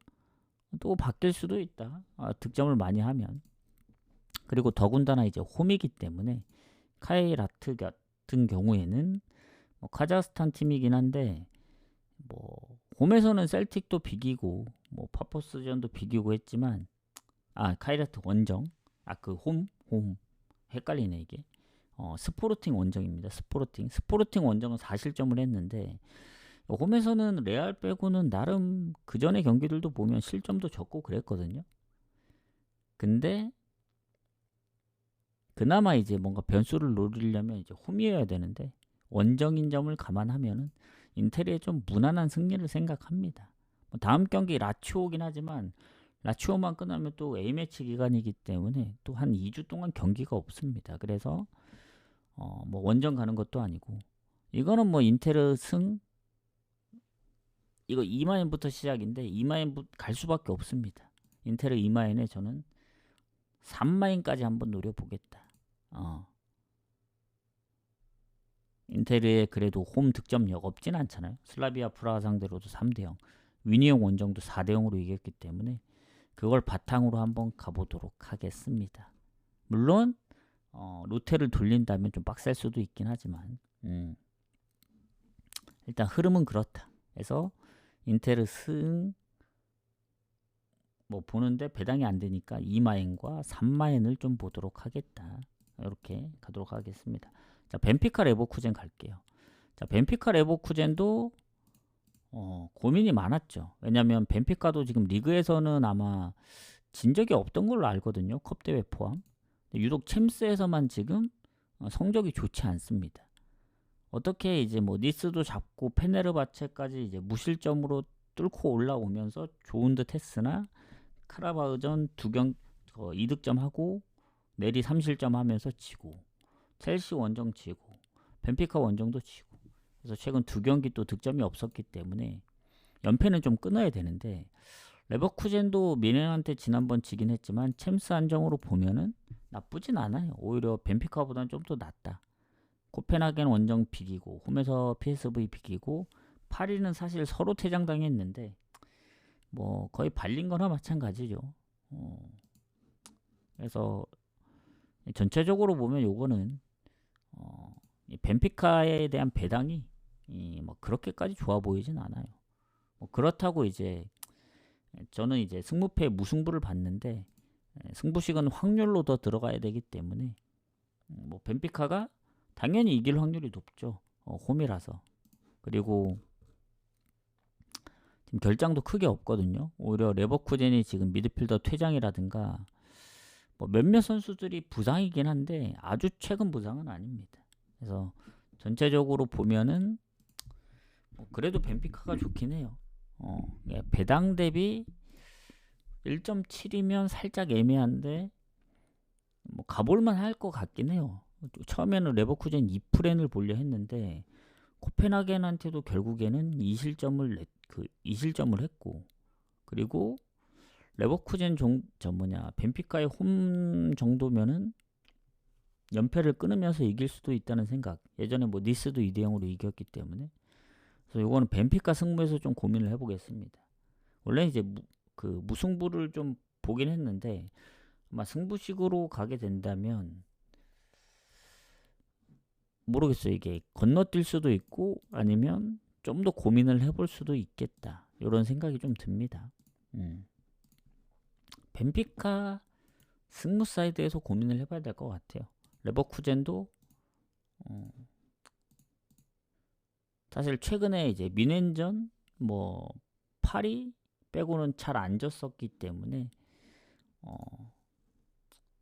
A: 또 바뀔 수도 있다. 득점을 많이 하면. 그리고 더군다나 이제 홈이기 때문에 카이라트 같은 경우에는 카자흐스탄 팀이긴 한데 뭐 홈에서는 셀틱도 비기고 뭐 파포스전도 비기고 했지만 카이라트 원정 그 홈 헷갈리네 이게. 스포르팅 원정입니다. 스포르팅 원정은 4실점을 했는데 홈에서는 레알 빼고는 나름 그 전에 경기들도 보면 실점도 적고 그랬거든요. 근데 그나마 이제 뭔가 변수를 노리려면 이제 홈이어야 되는데 원정인 점을 감안하면은 인테리에 좀 무난한 승리를 생각합니다. 다음 경기 라치오긴 하지만 라치오만 끝나면 또 A매치 기간이기 때문에 또 한 2주 동안 경기가 없습니다. 그래서 뭐 원정 가는 것도 아니고 이거는 뭐 인테르 승 이거 2마인부터 시작인데 2마인 갈 수밖에 없습니다. 인테르 2마인에 저는 3마인까지 한번 노려보겠다. 인테르에 그래도 홈 득점력 없진 않잖아요. 슬라비아 프라하 상대로도 3대0 위니용 원정도 4대0으로 이겼기 때문에 그걸 바탕으로 한번 가보도록 하겠습니다. 물론 로테를 돌린다면 좀 빡셀 수도 있긴 하지만 일단 흐름은 그렇다. 그래서 인테르 승 뭐 보는데 배당이 안 되니까 2마인과 3마인을 좀 보도록 하겠다. 이렇게 가도록 하겠습니다. 자, 벤피카 레버쿠젠 갈게요. 자, 벤피카 레버쿠젠도 고민이 많았죠. 왜냐면 벤피카도 지금 리그에서는 아마 진 적이 없던 걸로 알거든요. 컵 대회 포함. 유독 챔스에서만 지금 성적이 좋지 않습니다. 어떻게 이제 뭐 니스도 잡고 페네르바체까지 이제 무실점으로 뚫고 올라오면서 좋은 듯 했으나 카라바흐전 2득점 하고 내리 3실점 하면서 지고 첼시 원정 지고 벤피카 원정도 지고 그래서 최근 2경기 또 득점이 없었기 때문에 연패는 좀 끊어야 되는데 레버쿠젠도 미넨한테 지난번 지긴 했지만 챔스 한정으로 보면은 나쁘진 않아요. 오히려 벤피카보다는 좀 더 낫다. 코펜하겐 원정 비기고 홈에서 PSV 비기고 파리는 사실 서로 퇴장당했는데 뭐 거의 발린 거나 마찬가지죠. 그래서 전체적으로 보면 요거는 벤피카에 대한 배당이 뭐 그렇게까지 좋아 보이진 않아요. 뭐 그렇다고 이제 저는 이제 승무패 무승부를 봤는데 승부식은 확률로 더 들어가야 되기 때문에 뭐 벤피카가 당연히 이길 확률이 높죠. 홈이라서. 그리고 지금 결장도 크게 없거든요. 오히려 레버쿠젠이 지금 미드필더 퇴장이라든가 뭐 몇몇 선수들이 부상이긴 한데 아주 최근 부상은 아닙니다. 그래서 전체적으로 보면은 그래도 벤피카가 좋긴 해요. 배당 대비 1.7이면 살짝 애매한데 뭐 가볼만 할 것 같긴 해요. 처음에는 레버쿠젠 2프렌을 보려 했는데 코펜하겐한테도 결국에는 2실점을 했고 그리고 레버쿠젠 벤피카의 홈 정도면은 연패를 끊으면서 이길 수도 있다는 생각. 예전에 뭐 니스도 2대0으로 이겼기 때문에 그래서 이거는 벤피카 승부에서 좀 고민을 해보겠습니다. 원래 이제 무승부를 좀 보긴 했는데 아마 승부식으로 가게 된다면 모르겠어요. 이게 건너뛸 수도 있고 아니면 좀 더 고민을 해볼 수도 있겠다. 이런 생각이 좀 듭니다. 벤피카 승무 사이드에서 고민을 해봐야 될 것 같아요. 레버쿠젠도 사실 최근에 이제 미넨전 뭐 파리 빼고는 잘 안 졌었기 때문에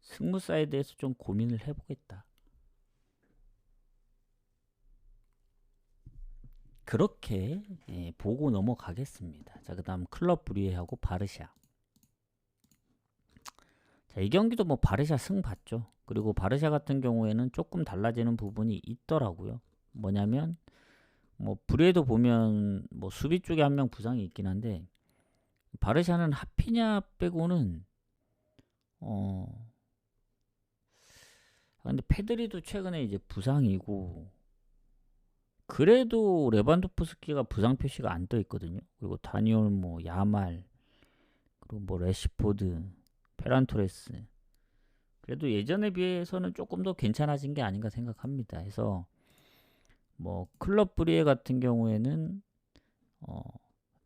A: 승무 사이드에서 좀 고민을 해보겠다. 그렇게 보고 넘어가겠습니다. 자, 그 다음 클럽 브리에하고 바르샤. 자, 이 경기도 뭐 바르샤 승 봤죠. 그리고 바르샤 같은 경우에는 조금 달라지는 부분이 있더라고요. 뭐냐면 뭐 브리에도 보면 뭐 수비 쪽에 한 명 부상이 있긴 한데 바르샤는 하피냐 빼고는 근데 페드리도 최근에 이제 부상이고 그래도 레반도프스키가 부상 표시가 안 떠 있거든요. 그리고 다니올 뭐 야말 그리고 뭐 레시포드 페란토레스 그래도 예전에 비해서는 조금 더 괜찮아진 게 아닌가 생각합니다. 그래서 뭐 클럽 브리에 같은 경우에는 어,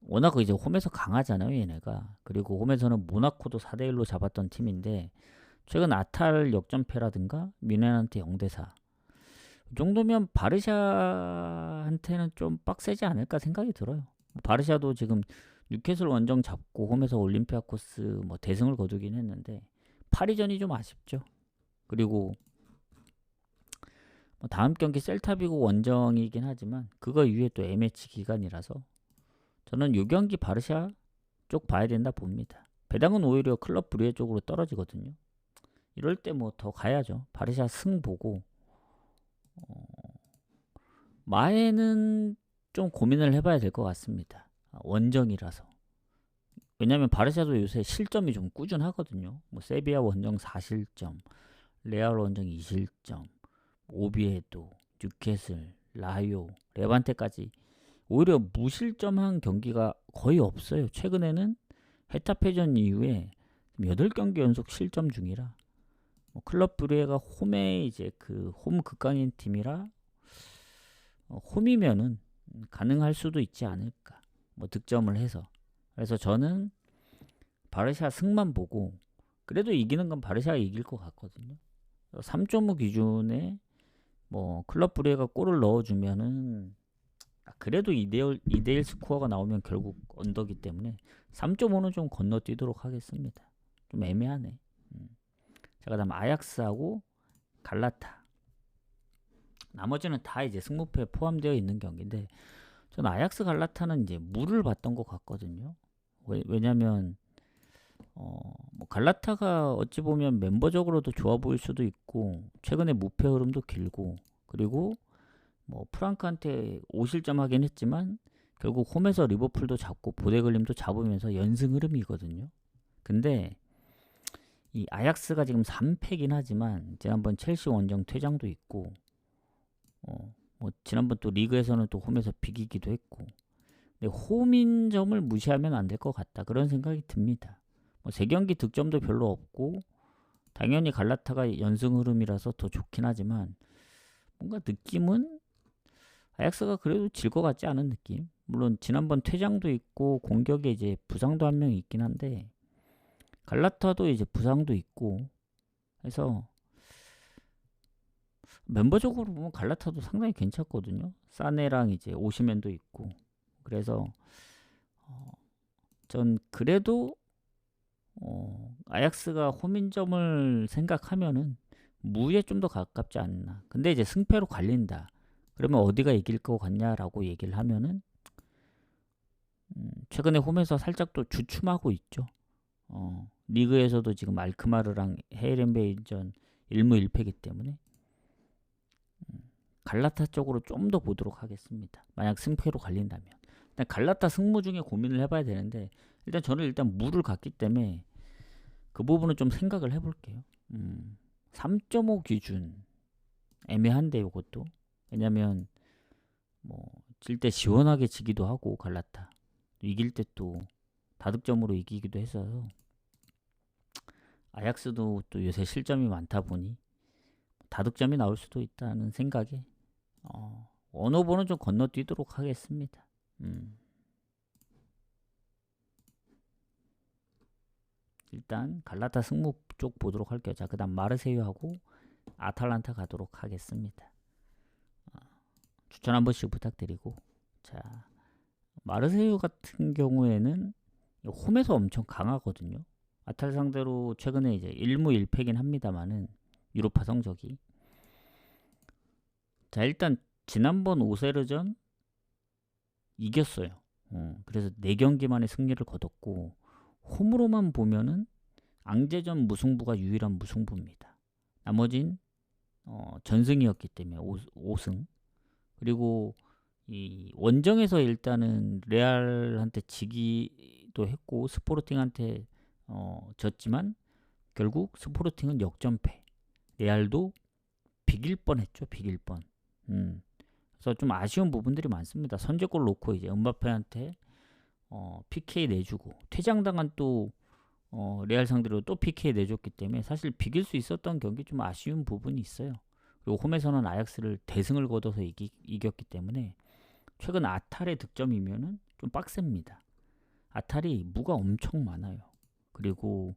A: 워낙 이제 홈에서 강하잖아요, 얘네가. 그리고 홈에서는 모나코도 4대1로 잡았던 팀인데 최근 아탈 역전패라든가 미넨한테 0대4. 이 정도면 바르샤한테는 좀 빡세지 않을까 생각이 들어요. 바르샤도 지금 뉴캐슬 원정 잡고 홈에서 올림피아코스 뭐 대승을 거두긴 했는데 파리전이 좀 아쉽죠. 그리고 뭐 다음 경기 셀타비고 원정이긴 하지만 그거 이후에 또 A매치 기간이라서 저는 요 경기 바르샤 쪽 봐야 된다 봅니다. 배당은 오히려 클럽 브리에 쪽으로 떨어지거든요. 이럴 때 뭐 더 가야죠. 바르샤 승 보고 마에는 좀 고민을 해봐야 될 것 같습니다. 원정이라서. 왜냐면 바르샤도 요새 실점이 좀 꾸준하거든요. 뭐 세비야 원정 4실점, 레알 원정 2실점, 오비에도, 뉴캐슬, 라요, 레반테까지 오히려 무실점한 경기가 거의 없어요. 최근에는 헤타페전 이후에 8경기 연속 실점 중이라 뭐 클럽 브레가 홈에 이제 그 홈 극강인 팀이라 홈이면은 가능할 수도 있지 않을까. 뭐 득점을 해서. 그래서 저는 바르샤 승만 보고 그래도 이기는 건 바르샤가 이길 것 같거든요. 3.5 기준에 뭐 클럽 브레가 골을 넣어주면은 그래도 2대1 스코어가 나오면 결국 언더기 때문에 3.5는 좀 건너뛰도록 하겠습니다. 좀 애매하네. 자, 그다음 아약스하고 갈라타. 나머지는 다 이제 승무패에 포함되어 있는 경기인데 저는 아약스 갈라타는 이제 물을 봤던 것 같거든요. 왜냐면 뭐 갈라타가 어찌 보면 멤버적으로도 좋아 보일 수도 있고 최근에 무패 흐름도 길고 그리고 뭐 프랑크한테 5실점 하긴 했지만 결국 홈에서 리버풀도 잡고 보데글림도 잡으면서 연승 흐름이거든요. 근데 이 아약스가 지금 3패긴 하지만 지난번 첼시 원정 퇴장도 있고 뭐 지난번 또 리그에서는 또 홈에서 비기기도 했고 근데 홈인 점을 무시하면 안 될 것 같다 그런 생각이 듭니다. 뭐 3경기 득점도 별로 없고 당연히 갈라타가 연승 흐름이라서 더 좋긴 하지만 뭔가 느낌은 아약스가 그래도 질 것 같지 않은 느낌. 물론 지난번 퇴장도 있고 공격에 이제 부상도 한 명 있긴 한데 갈라타도 이제 부상도 있고 해서 멤버적으로 보면 갈라타도 상당히 괜찮거든요. 사네랑 이제 오시멘도 있고 그래서 전 그래도 아약스가 홈인점을 생각하면은 무에 좀 더 가깝지 않나. 근데 이제 승패로 갈린다. 그러면 어디가 이길 것 같냐라고 얘기를 하면은 최근에 홈에서 살짝 또 주춤하고 있죠. 리그에서도 지금 알크마르랑 헤이렌베이전 1무 1패이기 때문에 갈라타 쪽으로 좀 더 보도록 하겠습니다. 만약 승패로 갈린다면. 일단 갈라타 승무 중에 고민을 해봐야 되는데 일단 저는 일단 무를 갔기 때문에 그 부분은 좀 생각을 해볼게요. 3.5 기준 애매한데 요것도 왜냐면 뭐 질 때 시원하게 지기도 하고 갈라타 이길 때 또 다득점으로 이기기도 해서 아약스도 또 요새 실점이 많다 보니 다득점이 나올 수도 있다는 생각에 원오버는 좀 건너뛰도록 하겠습니다. 일단 갈라타 승무 쪽 보도록 할게요. 자, 그 다음 마르세유하고 아탈란타 가도록 하겠습니다. 추천 한 번씩 부탁드리고 자 마르세유 같은 경우에는 홈에서 엄청 강하거든요. 아탈 상대로 최근에 이제 1무 1패긴 합니다만은 유로파 성적이 자 일단 지난번 오세르전 이겼어요. 그래서 4경기 만에 승리를 거뒀고 홈으로만 보면은 앙제전 무승부가 유일한 무승부입니다. 나머진 전승이었기 때문에 5승 그리고 이 원정에서 일단은 레알한테 지기도 했고 스포르팅한테 졌지만 결국 스포르팅은 역전패 레알도 비길 뻔했죠. 비길 뻔. 그래서 좀 아쉬운 부분들이 많습니다. 선제골 놓고 이제 음바페한테 PK 내주고 퇴장당한 또 레알 상대로 또 PK 내줬기 때문에 사실 비길 수 있었던 경기 좀 아쉬운 부분이 있어요. 그리고 홈에서는 아약스를 대승을 거둬서 이겼기 때문에 최근 아탈의 득점이면은 좀 빡셉니다. 아탈이 무가 엄청 많아요. 그리고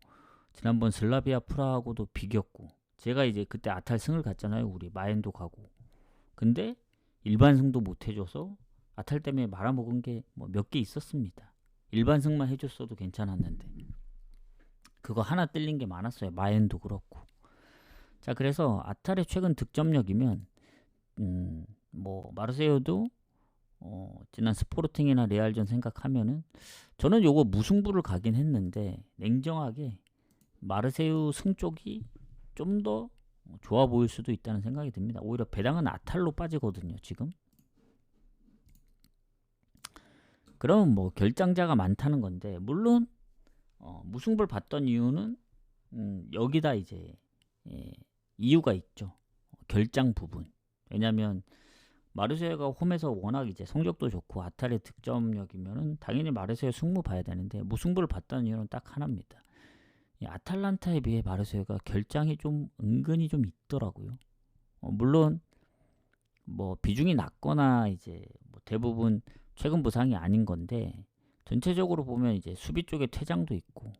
A: 지난번 슬라비아 프라하고도 비겼고, 제가 이제 그때 아탈 승을 갔잖아요. 우리 마엔도 가고. 근데 일반 승도 못 해줘서 아탈 때문에 말아먹은 게 뭐 몇 개 있었습니다. 일반 승만 해줬어도 괜찮았는데 그거 하나 뜰린 게 많았어요. 마엔도 그렇고. 자, 그래서 아탈의 최근 득점력이면 뭐 마르세유도 지난 스포르팅이나 레알전 생각하면은 저는 요거 무승부를 가긴 했는데 냉정하게 마르세유 승 쪽이 좀 더 좋아 보일 수도 있다는 생각이 듭니다. 오히려 배당은 아탈로 빠지거든요, 지금. 그럼 뭐 결장자가 많다는 건데, 물론 무승부를 봤던 이유는 여기다 이제 이유가 있죠. 결장 부분. 왜냐면 마르세유가 홈에서 워낙 이제 성적도 좋고 아탈의 득점력이면은 당연히 마르세유 승부 봐야 되는데, 무승부를 봤다는 이유는 딱 하나입니다. 이 아탈란타에 비해 마르세유가 결장이 좀 은근히 좀 있더라고요. 물론 뭐 비중이 낮거나 이제 뭐 대부분 최근 부상이 아닌 건데, 전체적으로 보면 이제 수비 쪽에 퇴장도 있고,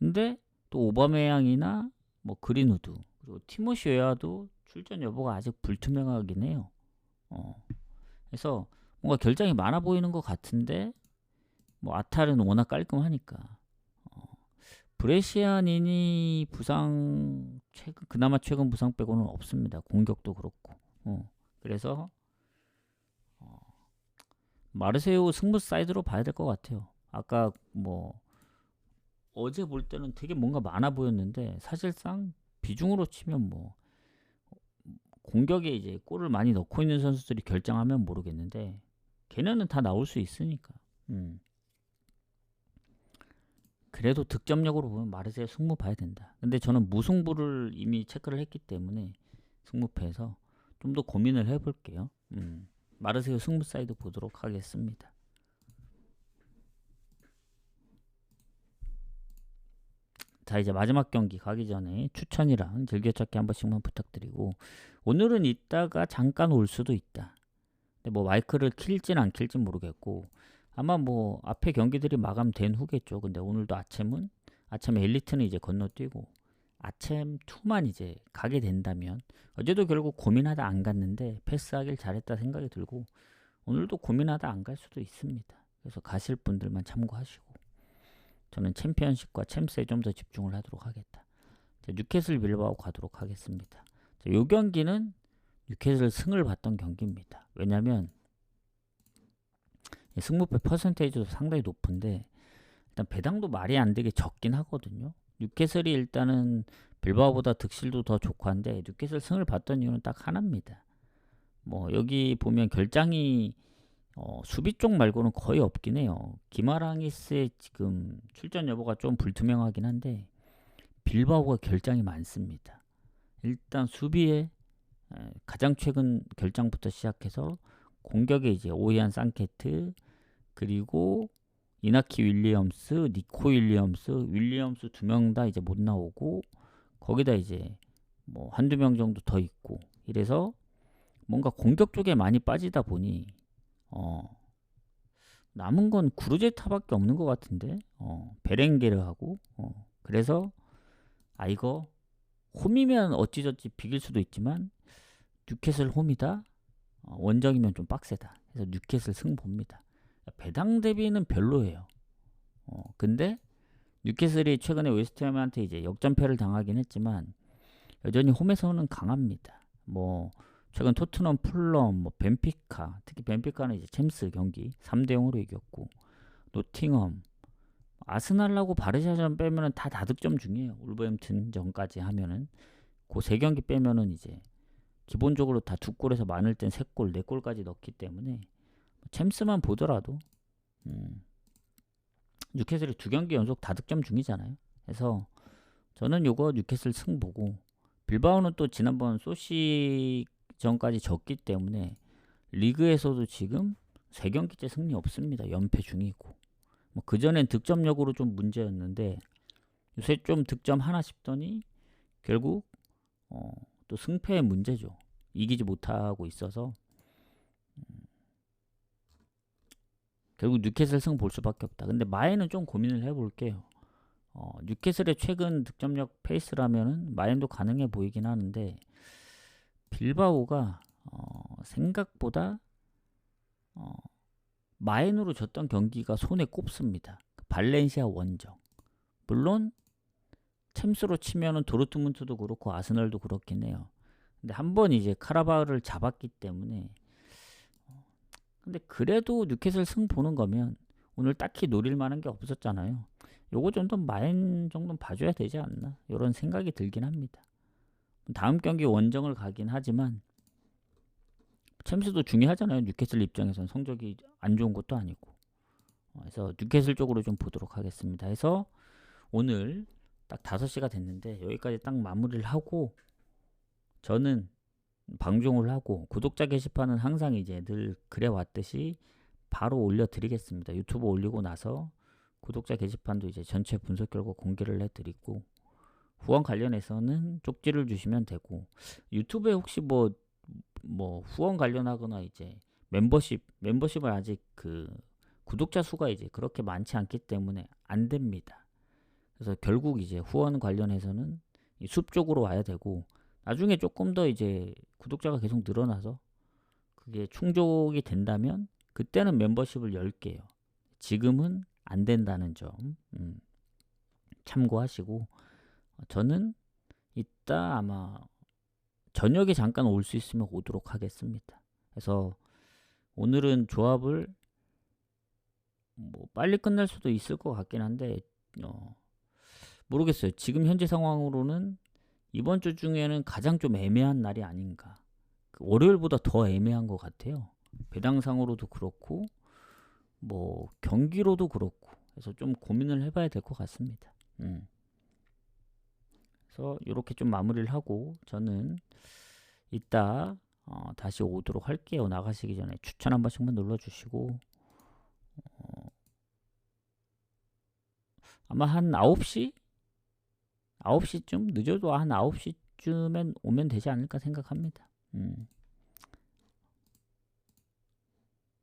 A: 근데 또 오바메양이나 뭐 그린우드 그리고 티모시 웨아도 출전 여부가 아직 불투명하긴 해요. 그래서 뭔가 결장이 많아 보이는 것 같은데, 뭐 아탈은 워낙 깔끔하니까. 브레시아닌이 부상 그나마 최근 부상 빼고는 없습니다. 공격도 그렇고. 그래서 마르세유 승부 사이드로 봐야 될 것 같아요. 아까 뭐 어제 볼 때는 되게 뭔가 많아 보였는데, 사실상 비중으로 치면 뭐 공격에 이제 골을 많이 넣고 있는 선수들이 결정하면 모르겠는데, 걔네는 다 나올 수 있으니까. 그래도 득점력으로 보면 마르세유 승부 봐야 된다. 근데 저는 무승부를 이미 체크를 했기 때문에 승부패에서 좀 더 고민을 해볼게요. 마르세유 승부 사이드 보도록 하겠습니다. 자, 이제 마지막 경기 가기 전에 추천이랑 즐겨찾기 한 번씩만 부탁드리고, 오늘은 이따가 잠깐 올 수도 있다. 근데 뭐 마이크를 킬진 안 킬진 모르겠고, 아마 뭐 앞에 경기들이 마감된 후겠죠. 근데 오늘도 아침에 엘리트는 이제 건너뛰고 아침 2만 이제 가게 된다면, 어제도 결국 고민하다 안 갔는데 패스하길 잘했다 생각이 들고, 오늘도 고민하다 안 갈 수도 있습니다. 그래서 가실 분들만 참고하시고, 저는 챔피언십과 챔스에 좀 더 집중을 하도록 하겠다. 자, 뉴캐슬 빌바오 가도록 하겠습니다. 자, 요 경기는 뉴캐슬 승을 봤던 경기입니다. 왜냐면 승부패 퍼센테이지도 상당히 높은데, 일단 배당도 말이 안 되게 적긴 하거든요. 뉴캐슬이 일단은 빌바오보다 득실도 더 좋고 한데, 뉴캐슬 승을 봤던 이유는 딱 하나입니다. 뭐 여기 보면 결장이 수비 쪽 말고는 거의 없긴 해요. 기마랑이스의 지금 출전 여부가 좀 불투명하긴 한데, 빌바오가 결장이 많습니다. 일단 수비에 가장 최근 결장부터 시작해서 공격에 이제 오이안 산케트, 그리고 이나키 윌리엄스, 니코 윌리엄스 두 명 다 이제 못 나오고, 거기다 이제 뭐 한두 명 정도 더 있고, 이래서 뭔가 공격 쪽에 많이 빠지다 보니 남은 건 구르제타밖에 없는 것 같은데, 베렌게르하고. 그래서 이거 홈이면 어찌저찌 비길 수도 있지만 뉴캐슬 홈이다, 원정이면 좀 빡세다. 그래서 뉴캐슬 승 봅니다. 배당 대비는 별로예요. 근데 뉴캐슬이 최근에 웨스트햄한테 이제 역전패를 당하긴 했지만 여전히 홈에서는 강합니다. 뭐 최근 토트넘, 풀럼, 뭐 벤피카, 특히 벤피카는 이제 챔스 경기 3대0으로 이겼고, 노팅엄, 아스날하고 바르샤전 빼면은 다 다득점 중이에요. 울버햄튼 전까지 하면은 그 세 경기 빼면은 이제 기본적으로 다 2골에서 많을 땐 3골, 4골까지 넣기 때문에 챔스만 보더라도 뉴캐슬이 2경기 연속 다득점 중이잖아요. 그래서 저는 요거 뉴캐슬 승 보고, 빌바오는 또 지난번 소시전까지 졌기 때문에 리그에서도 지금 3경기째 승리 없습니다. 연패 중이고, 뭐 그전엔 득점력으로 좀 문제였는데 요새 좀 득점 하나 싶더니 결국 또 승패의 문제죠. 이기지 못하고 있어서 결국 뉴캐슬 승 볼 수밖에 없다. 근데 마인은 좀 고민을 해볼게요. 뉴캐슬의 최근 득점력 페이스라면은 마인도 가능해 보이긴 하는데 빌바오가 생각보다 마인으로 졌던 경기가 손에 꼽습니다. 발렌시아 원정. 물론 챔스로 치면은 도르트문트도 그렇고 아스널도 그렇긴 해요. 근데 한번 이제 카라바오를 잡았기 때문에 근데 그래도 뉴캐슬 승 보는 거면 오늘 딱히 노릴 만한 게 없었잖아요. 요거 정도 마인 정도는 봐줘야 되지 않나 이런 생각이 들긴 합니다. 다음 경기 원정을 가긴 하지만 챔스도 중요하잖아요. 뉴캐슬 입장에서는 성적이 안 좋은 것도 아니고. 그래서 뉴캐슬 쪽으로 좀 보도록 하겠습니다. 해서 오늘 딱 5시가 됐는데 여기까지 딱 마무리를 하고 저는 방종을 하고 구독자 게시판은 항상 이제 늘 그래 왔듯이 바로 올려드리겠습니다. 유튜브 올리고 나서 구독자 게시판도 이제 전체 분석 결과 공개를 해드리고 후원 관련해서는 쪽지를 주시면 되고 유튜브에 혹시 뭐 후원 관련하거나 이제 멤버십을 아직 그 구독자 수가 이제 그렇게 많지 않기 때문에 안 됩니다. 그래서 결국 이제 후원 관련해서는 숲 쪽으로 와야 되고 나중에 조금 더 이제 구독자가 계속 늘어나서 그게 충족이 된다면 그때는 멤버십을 열게요. 지금은 안 된다는 점 참고하시고 저는 이따 아마 저녁에 잠깐 올 수 있으면 오도록 하겠습니다. 그래서 오늘은 조합을 뭐 빨리 끝날 수도 있을 것 같긴 한데 모르겠어요. 지금 현재 상황으로는 이번 주 중에는 가장 좀 애매한 날이 아닌가. 월요일보다 더 애매한 것 같아요. 배당상으로도 그렇고 뭐 경기로도 그렇고 그래서 좀 고민을 해봐야 될 것 같습니다. 그래서 이렇게 좀 마무리를 하고 저는 이따 다시 오도록 할게요. 나가시기 전에 추천 한 번씩만 눌러주시고 아마 한 9시? 9시쯤? 늦어도 한 9시쯤엔 오면 되지 않을까 생각합니다.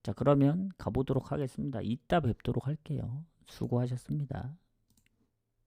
A: 자, 그러면 가보도록 하겠습니다. 이따 뵙도록 할게요. 수고하셨습니다.